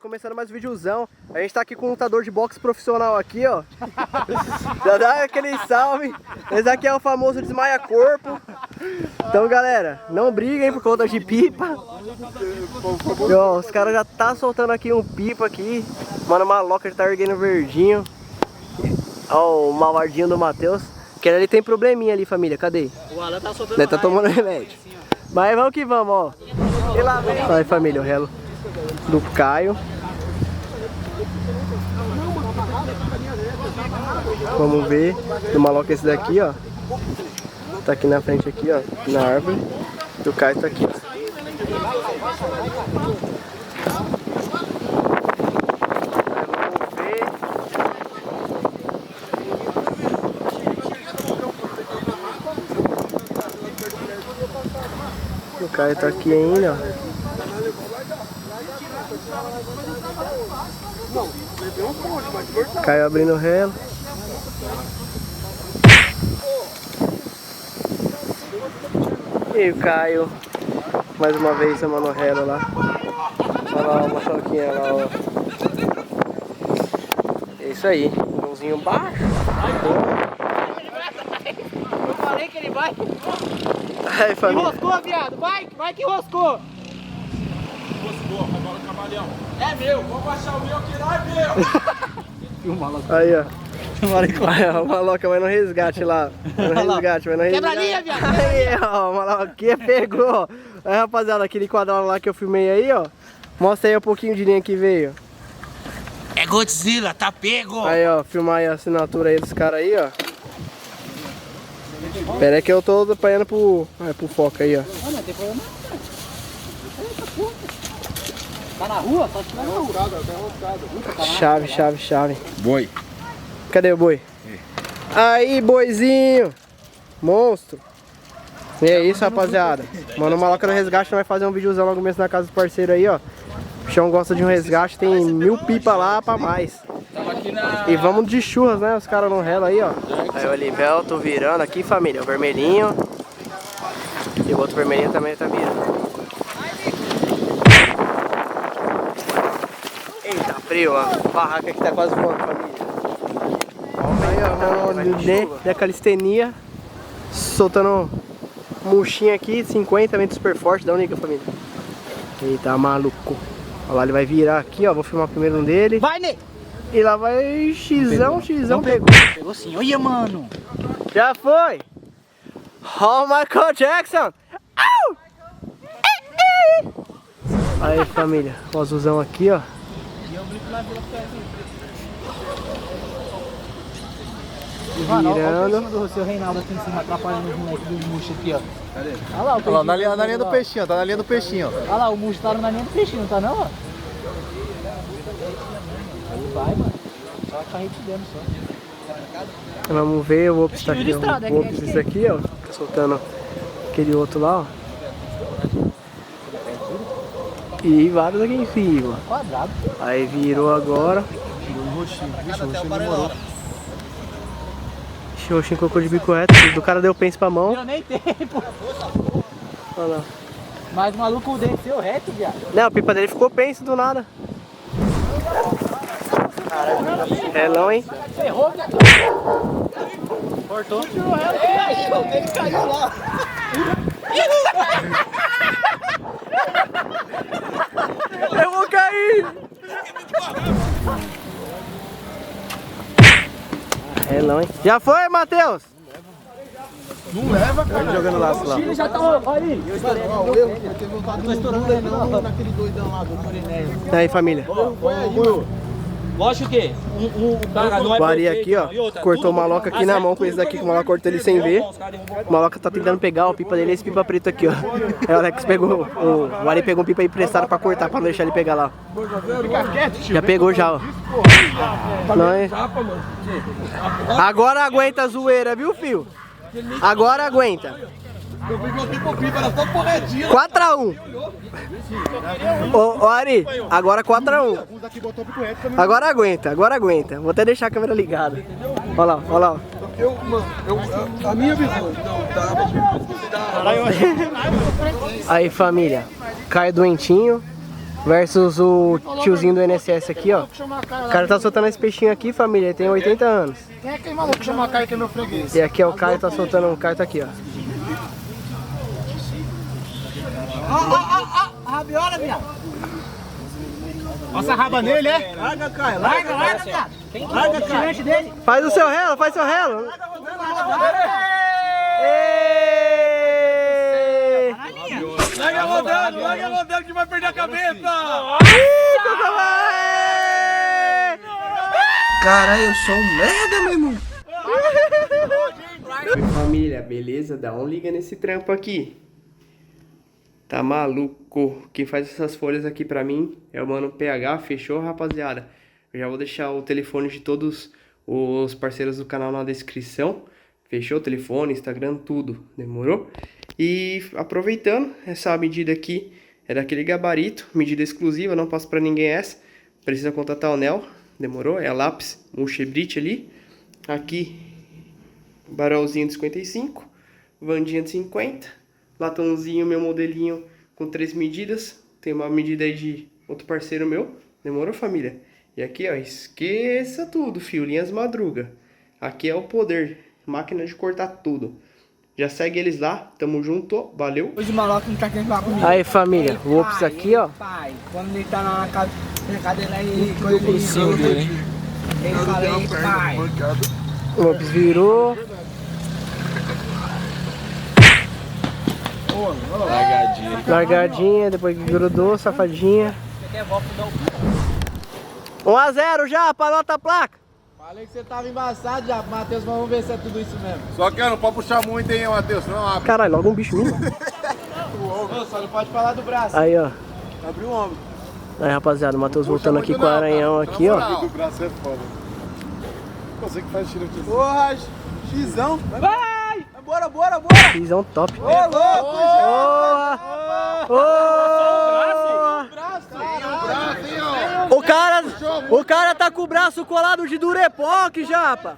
começando mais um videozão. A gente tá aqui com um lutador de boxe profissional aqui, ó. Já dá aquele salve. Esse aqui é o famoso desmaia corpo. Então, galera, não briguem por conta de pipa. E, ó, os caras já tá soltando aqui um pipa aqui. Mano, Maloca já tá erguendo verdinho. Ó, o malvadinho do Matheus. Que ele tem probleminha ali, família. Cadê? O Alan tá soltando. Ele tá tomando remédio. Mas vamos que vamos, ó. E lá vem. Aí, família, o relo do Caio. Vamos ver. Do Maloca esse daqui, ó. Tá aqui na frente, aqui, ó. Na árvore. Do Caio tá aqui, ó. O Caio tá aqui ainda, ó. Caio abrindo o relo. E o Caio, mais uma vez, chamando o relo lá. Olha lá, uma choquinha lá, ó. É isso aí, mãozinho baixo. Eu falei que ele vai. Aí, família. Enroscou, viado. Vai que enroscou. Enroscou, agora o camaleão. É meu, vou baixar o meu que não é meu. Aí, ó. Aí, ó, o Maloca vai no resgate lá. Vai no resgate, vai no resgate. Quebra a linha, viado. Aí, ó, o Maloca pegou. Aí, rapaziada, aquele quadrado lá que eu filmei aí, ó. Mostra aí um pouquinho de linha que veio. É Godzilla, tá pego. Aí, ó, filmar aí a assinatura aí dos caras aí, ó. Pera aí que eu tô apanhando pro foco aí, ó. Não, não tem problema. Tá na rua? Tá na rua. Chave. Boi. Cadê o boi? Aí, boizinho. Monstro. E é isso, rapaziada. Mano, o Maloca no resgate vai fazer um videozão logo mesmo na casa do parceiro aí, ó. O Chão gosta de um resgate, tem 1000 pipa lá pra mais. E vamos de churras, né? Os caras no relo aí, ó. Aí o Olivel, tô virando aqui, família. O vermelhinho. E o outro vermelhinho também tá virando. Eita, frio, ó. A barraca aqui tá quase voando, família. Aí, ó, da calistenia. Soltando murchinha aqui, 50, vento super forte. Dá um liga, família. Eita, maluco. Olha lá, ele vai virar aqui, ó. Vou filmar primeiro um dele. Vai, Ney. E lá vai Xzão, pegou. Pegou sim. Olha, mano. Já foi. Ó, Michael Jackson. Au! Aí, família. O azulzão aqui, ó. Mano, Virando. olha o do seu Reinaldo aqui em cima, atrapalhando os moleques do murcho aqui, ó. Cadê? Olha lá o peixinho. Olha lá, na linha do peixinho, tá na linha do peixinho. Olha lá, o murcho tá na linha do peixinho, não tá não, ó? Vai, mano. Só tá retidando só. Vamos ver, o Ops tá aqui, estrada, ó. O Ops esse aqui, ó. Tá soltando aquele outro lá, ó. E vários aqui em cima. Quadrado. Aí virou agora. Um roxinho, vixe, o roxinho demorou. O roxinho colocou de bico reto. O cara deu pence pra mão. Deu nem tempo. Olha lá. Mas o maluco desceu reto, viado. Não, a pipa dele ficou pence do nada. Relão, hein? Ferrou, viado. Cortou. Ele caiu lá. Eu vou cair! Relão, hein? Já foi, Matheus? Não leva, cara. Jogando laço lá. Já tá aí. Eu tenho vontade de não estourando naquele doidão lá do Mariné. E aí, família? Foi aí, mano. Lógico que o cara não é O Ari perfeito, aqui, ó, não. E outra, cortou tudo o Maloca aqui na mão com esse daqui, que o Maloca cortou ele sem ver. O Maloca tá tentando pegar o pipa dele, esse pipa preto aqui, ó. Aí o Alex pegou, o Ari pegou um pipa emprestado pra cortar, pra não deixar ele pegar lá. Já pegou já, ó. Não, é? Agora aguenta a zoeira, viu, filho? Agora aguenta. Eu vi meu pipa, era só porradinha. 4-1. Ô, Ari, agora 4-1. Agora aguenta. Vou até deixar a câmera ligada. Olha lá, olha lá. A minha visão. Aí, família. Caio doentinho. versus o tiozinho do INSS aqui, ó. O cara tá soltando esse peixinho aqui, família, ele tem 80 anos. Quem é aquele maluco que chama a Caio que é meu freguês? E aqui é o Caio, tá soltando um Caio, tá aqui, ó. Rabiola, viado. Passa a raba nele, é? Larga, Caio. Larga, viado. Larga, Caio. Dele. Faz o seu relo, faz seu relo. Larga rodando que vai perder a cabeça! Caralho, eu sou um merda, meu irmão. Oi, família, beleza? Dá um liga nesse trampo aqui. Tá maluco? Quem faz essas folhas aqui pra mim é o mano PH, fechou, rapaziada? Eu já vou deixar o telefone de todos os parceiros do canal na descrição. Fechou? Telefone, Instagram, tudo. Demorou? E aproveitando, essa medida aqui é daquele gabarito, medida exclusiva, não passo pra ninguém essa. Precisa contatar o Nel, demorou? É a lápis, um chebrite ali. Aqui, barolzinho de 55, vandinha de 50, latãozinho, meu modelinho com 3 medidas. Tem uma medida aí de outro parceiro meu, demorou, família? E aqui, ó, esqueça tudo, fio, linhas madruga. Aqui é o poder, máquina de cortar tudo. Já segue eles lá, tamo junto, valeu. Hoje o maluco não tá querendo falar comigo. Aí, família, o Ops aqui, ó. Pai, quando ele tá na cadeira aí, quando ele fala aí, pai. O Ops virou. Largadinha, depois que grudou, safadinha. 1 a 0 já, pra nota a placa. Falei que você tava embaçado já, Matheus, vamos ver se é tudo isso mesmo. Só que não pode puxar muito, hein, Matheus? Não abre. Caralho, logo um bicho mesmo. Só não pode falar do braço. Aí, ó. Abre o ombro. Aí, rapaziada, o Matheus voltando aqui com o Aranhão aqui, ó. O braço é foda. Você que faz tiro aqui. Porra, xizão. Vai! Bora! Pisão top. Ô, louco! O cara tá com o braço colado de Durepox, japa.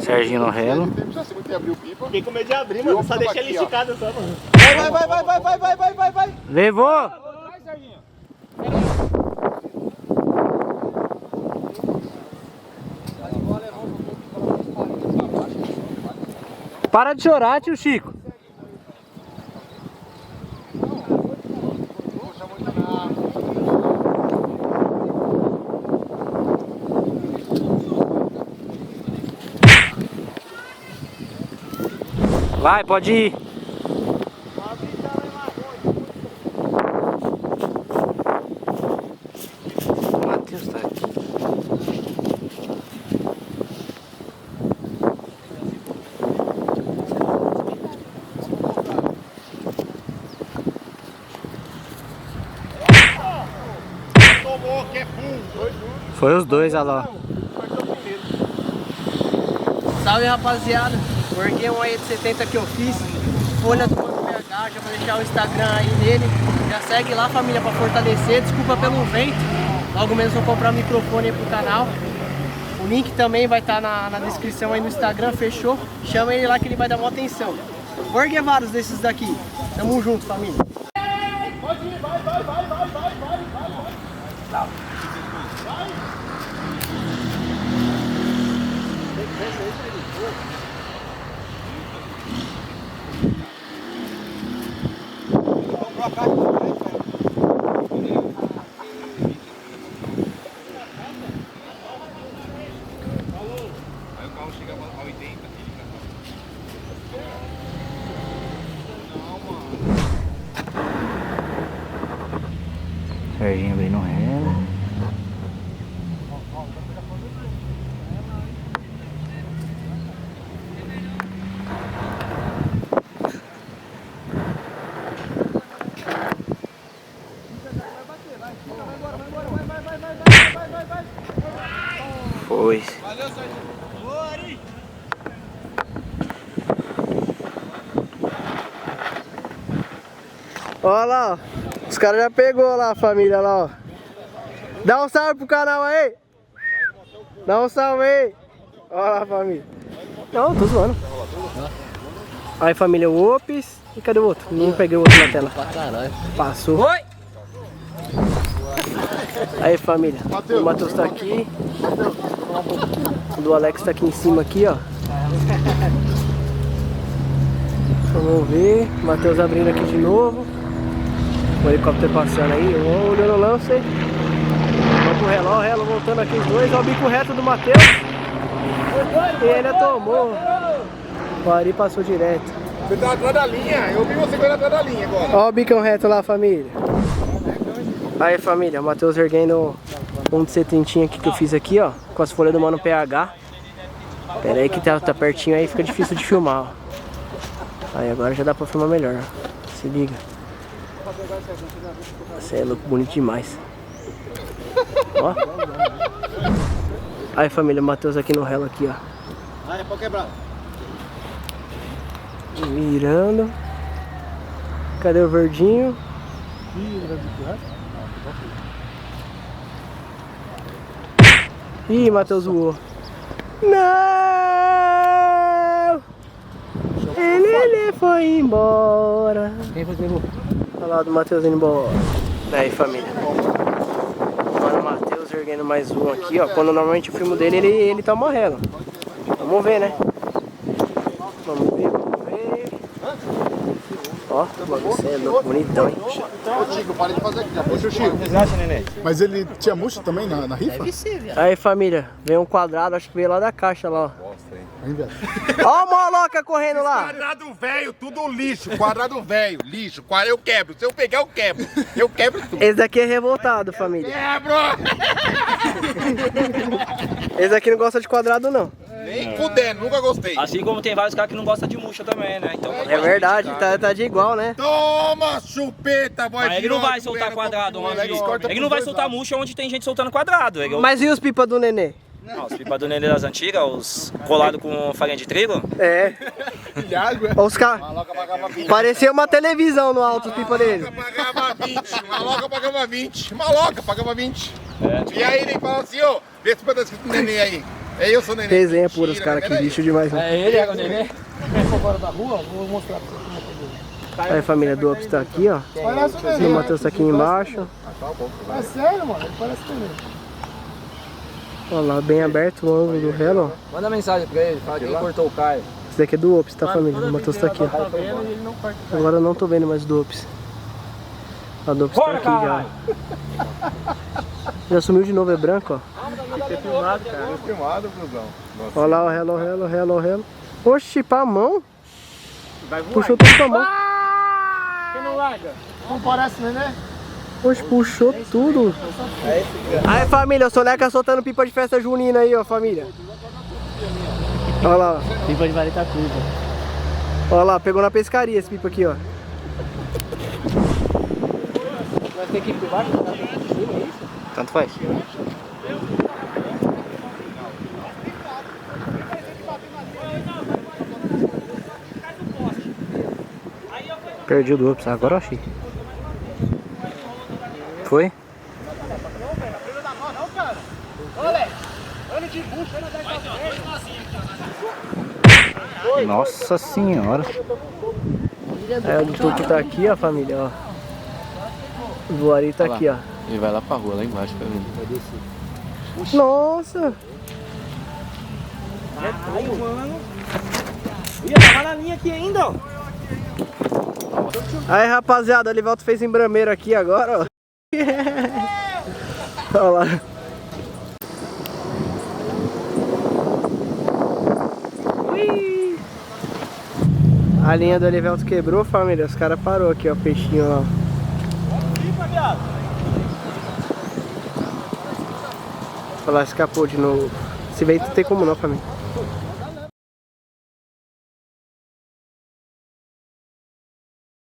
Serginho no relo. Fiquei com medo de abrir, mano. Só deixei ele esticado só, mano. Vai. Levou. Para de chorar, tio Chico. Vai, pode ir. Matheus tá aqui. Tomou, que é full. Foi os dois, olha lá. Salve, rapaziada. Orguei um aí de 70 que eu fiz. Folha do Mano PH, já vou deixar o Instagram aí nele. Já segue lá, família, pra fortalecer. Desculpa pelo vento. Logo menos vou comprar um microfone aí pro canal. O link também vai estar na descrição aí no Instagram, fechou? Chama ele lá que ele vai dar uma atenção. Vou erguer vários desses daqui. Tamo junto, família. Pode ir, vai. Serginho bem no relo. Foi. Valeu, Serginho. Boa, Ari. Olha lá, ó. Os caras já pegou lá, a família lá, ó. Dá um salve pro canal aí. Dá um salve aí. Olha lá, família. Não, tô zoando. Aí, família, o Ops. E cadê o outro? Não peguei o outro na tela. Passou. Oi! Aí família, o Matheus tá aqui. O do Alex tá aqui em cima aqui, ó. Vamos ver. O Matheus abrindo aqui de novo. O helicóptero passando aí. Olhando o lance. Vamos pro reló, o reló voltando aqui os dois. Olha o bico reto do Matheus. E ele tomou. O Ari passou direto. Você tá atrás da linha, eu vi você correndo atrás da linha agora. Olha o bicão reto lá, família. Aí família, o Matheus erguendo um de setentinha aqui que eu fiz aqui, ó. Com as folhas do Mano PH. Pera aí que tá pertinho aí, fica difícil de filmar, ó. Aí agora já dá pra filmar melhor, ó. Se liga. Você é louco, bonito demais. Ó. Aí família, o Matheus aqui no relo aqui, ó. Ah, é pra quebrar. Mirando. Cadê o verdinho? Ih, Matheus voou. Não! Ele foi embora. Quem foi que levou? Olha lá do Matheus indo embora. Aí família. Mano, o Matheus erguendo mais um aqui, ó. Quando normalmente eu filmo dele, ele tá morrendo. Vamos ver, né? Vamos ver, vamos ver. Ó, você é louco, bonitão, hein? Ô Chico, para de fazer aqui, já puxa o Chico. Mas ele tinha murcho também na rifa? Aí família, vem um quadrado, acho que veio lá da caixa lá, ó. Aí, velho. Ó o moloca correndo lá. Quadrado velho, tudo lixo. Quadrado velho, lixo. Eu quebro. Se eu pegar, eu quebro. Eu quebro tudo. Esse daqui é revoltado, família. Quebro! Esse daqui não gosta de quadrado, não. Nem fudendo, nunca gostei. Assim como tem vários caras que não gostam de murcha também, né? Então, É verdade, tá de igual, né? Toma, chupeta, boy. mas ele não vai soltar quadrado onde... Ele não vai soltar murcha onde tem gente soltando quadrado. Mas e os pipas do nenê? Não, os pipas do Nenê das antigas, os colados com farinha de trigo. É. Ó, os caras. Parecia uma televisão no alto, os pipas dele. Maloca pagava 20, maloca pagava 20, maloca pagava 20. E aí ele fala assim, ô, vê se tá escrito neném aí. É eu sou neném. Resenha pura, os caras que lixo demais, né? É ele, é o Nenê? Aí família do Ops tá aqui, ó. O Matheus tá aqui embaixo. É sério, mano? Ele parece também. Olha lá, bem aberto o ângulo do relo, ó. Manda mensagem pra ele, fala quem cortou o Caio. Esse daqui é do Ops, tá família? O Matheus tá aqui, ó. Agora eu não tô vendo mais do Ops. A do Ops tá aqui já. Já sumiu de novo, é branco, ó. Tem que ser filmado, cara. É filmado, Brusão. Olha lá o relo. Oxi, pra mão. Puxou tudo pra mão. Não parece, né? Oxe, puxou tudo. Aí família, o Soneca soltando pipa de festa junina aí, ó, família. Olha lá, ó. Pipa de vareta curva. Olha lá, pegou na pescaria esse pipa aqui, ó. Vai ter que ir por baixo, é isso? Tanto faz. Perdi o do Ops, agora eu achei. Foi? Nossa senhora. É, o do Tuque tá aqui, ó, família, ó. O do Ari tá aqui, ó. Ele vai lá pra rua, lá embaixo pra mim. Nossa! Ai, mano. Ih, tava na linha aqui ainda, ó. Aí, rapaziada, o Livaldo fez embrameiro aqui agora, ó. Olha lá. Ui. A linha do Elivelto quebrou, família. Os caras parou aqui, ó, o peixinho lá. Olha lá, escapou de novo. Esse vento não tem como não, família.